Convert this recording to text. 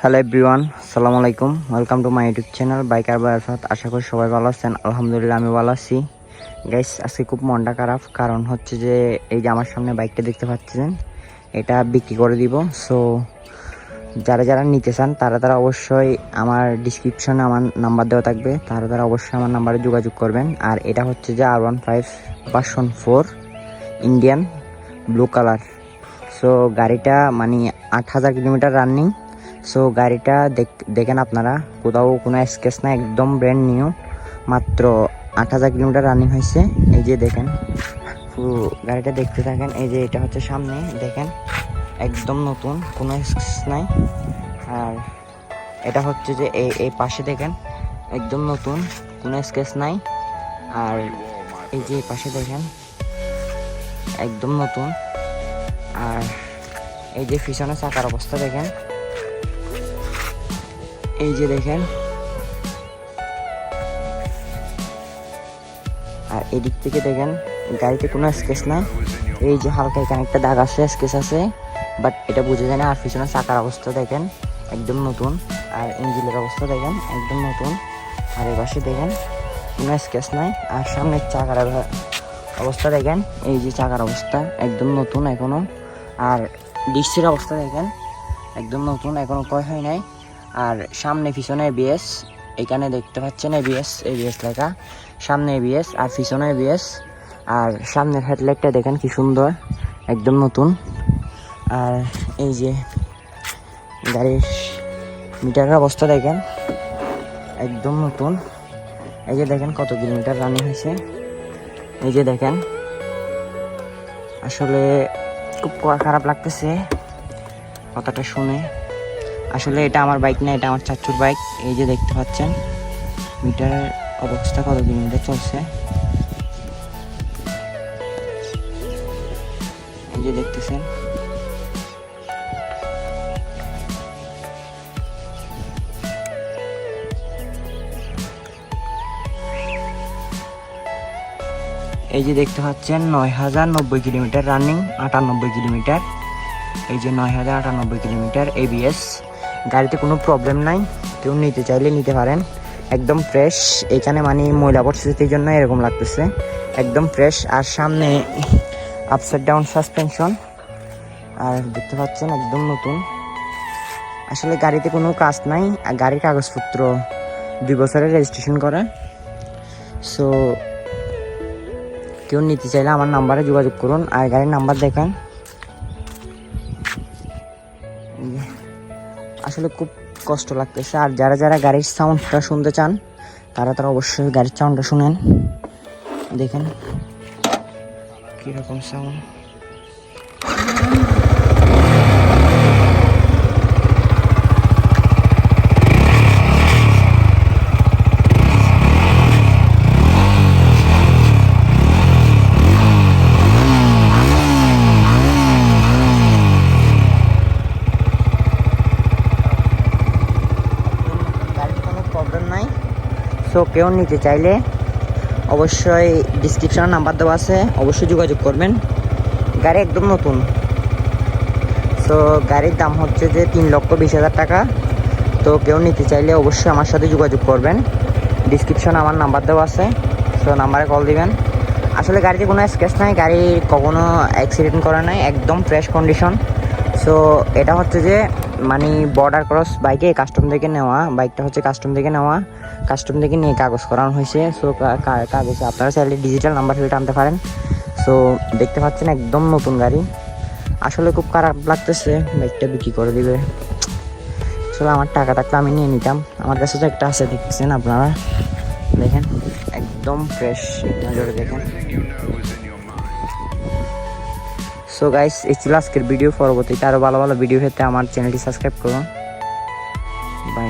Hello everyone, আসসালামু আলাইকুম। Welcome to my YouTube channel biker by Arafat. আশা করি সবাই ভালো আছেন। আলহামদুলিল্লাহ আমি ভালো আছি। গাইস, আজকে খুব মনটা খারাপ, কারণ হচ্ছে যে এই যে আমার সামনে বাইকটা দেখতে পাচ্ছেন, এটা বিক্রি করে দিব। সো যারা যারা নিতে চান তারা অবশ্যই আমার ডিসক্রিপশনে আমার নাম্বার দেওয়া থাকবে, তারা অবশ্যই আমার নাম্বারে যোগাযোগ করবেন। আর এটা হচ্ছে যে R15 version 4 Indian blue colour. So গাড়িটা মানে 8000 কিলোমিটার রানিং। সো গাড়িটা দেখেন আপনারা, কোথাও কোনো স্কেচ না, একদম ব্র্যান্ড নিউ। মাত্র 8000 কিলোমিটার রানিং হয়েছে। এই যে দেখেন, পুরো গাড়িটা দেখতে থাকেন। এই যে এটা হচ্ছে সামনে দেখেন, একদম নতুন, কোনো স্কেচ নাই। আর এটা হচ্ছে যে এই পাশে দেখেন, একদম নতুন, কোনো স্কেচ নাই। আর এই যে পাশে দেখেন, একদম নতুন। আর এই যে পিছনে চাকার অবস্থা দেখেন, এই যে দেখেন। আর এদিক থেকে দেখেন, গাড়িতে কোনো স্কেচ নাই। এই যে হালকা এখানে একটা দাগ আছে, স্কেচ আছে, বাট এটা বোঝা যায় না। আর পিছনে চাকার অবস্থা দেখেন, একদম নতুন। আর ইঞ্জিনের অবস্থা দেখেন, একদম নতুন। আর এই পাশে দেখেন, কোনো স্কেচ নাই। আর সামনের চাকার অবস্থা দেখেন, এই যে চাকার অবস্থা একদম নতুন এখনো। আর ডিস্কের অবস্থা দেখেন, একদম নতুন, এখনো ক্ষয় হয় নাই। আর সামনে পিছনে ABS, এখানে দেখতে পাচ্ছেন ABS লেখা, সামনে ABS আর পিছনে ABS। আর সামনের হেডলাইটটা দেখেন কি সুন্দর, একদম নতুন। আর এই যে গাড়ির মিটারের অবস্থা দেখেন, একদম নতুন। এই যে দেখেন কত কিলোমিটার রানিং হয়েছে। এই যে দেখেন, আসলে খুব খারাপ লাগতেছে কথাটা শুনে। আসলে এটা আমার বাইক না, এটা আমার চাচুর বাইক। এই যে দেখতে পাচ্ছেন মিটারের অবস্থা, কত কিলোমিটার চলছে। এই যে দেখতেছেন, এই যে দেখতে পাচ্ছেন 9090 কিলোমিটার রানিং, 98 কিলোমিটার। এই যে 9098 কিলোমিটার। ABS, গাড়িতে কোনো প্রবলেম নাই, কেউ নিতে চাইলে নিতে পারেন। একদম ফ্রেশ, এখানে মানে ময়লা পড়ছে সেই জন্য এরকম লাগতেছে, একদম ফ্রেশ। আর সামনে আপসাইড ডাউন সাসপেনশন, আর দেখতে পাচ্ছেন একদম নতুন। আসলে গাড়িতে কোনো কাজ নাই, আর গাড়ির কাগজপত্র 2 বছরের রেজিস্ট্রেশন করা। সো কেউ নিতে চাইলে আমার নাম্বারে যোগাযোগ করুন। আর গাড়ির নাম্বার দেখেন। আসলে খুব কষ্ট লাগতেছে। আর যারা যারা গাড়ির সাউন্ডটা শুনতে চান তারা অবশ্যই গাড়ির সাউন্ডটা শুনেন। দেখেন কীরকম সাউন্ড। সো কেউ নিতে চাইলে অবশ্যই ডিসক্রিপশনে নাম্বার দেওয়া আছে, অবশ্যই যোগাযোগ করবেন। গাড়ি একদম নতুন। সো গাড়ির দাম হচ্ছে যে 3,20,000 টাকা। তো কেউ নিতে চাইলে অবশ্যই আমার সাথে যোগাযোগ করবেন। ডিসক্রিপশনে আমার নাম্বার দেওয়া আছে, সো নাম্বারে কল দিবেন। আসলে গাড়িতে কোনো স্ক্র্যাচ নাই, গাড়ি কখনো অ্যাক্সিডেন্ট করা নাই, একদম ফ্রেশ কন্ডিশন। সো এটা হচ্ছে যে মানে বর্ডার ক্রস বাইকে কাস্টম থেকে নেওয়া, বাইকটা হচ্ছে কাস্টম থেকে নেওয়া, কাস্টম থেকে নিয়ে কাগজ করানো হয়েছে। সো কাগজে আপনারা চাইলে ডিজিটাল নাম্বার প্লেট আনতে পারেন। সো দেখতে পাচ্ছেন একদম নতুন গাড়ি। আসলে খুব খারাপ লাগতেছে, বাইকটা বিক্রি করে দিবে। আসলে আমার টাকা থাকলে আমি নিয়ে নিতাম, আমার কাছে তো একটা আছে, দেখতেছেন আপনারা, দেখেন একদম ফ্রেশ, নজরে দেখেন। সো গাইস, এই ছিল আজকের ভিডিও। পরবর্তীতে আরও ভালো ভালো ভিডিও পেতে আমার চ্যানেলটি সাবস্ক্রাইব করুন। বাই।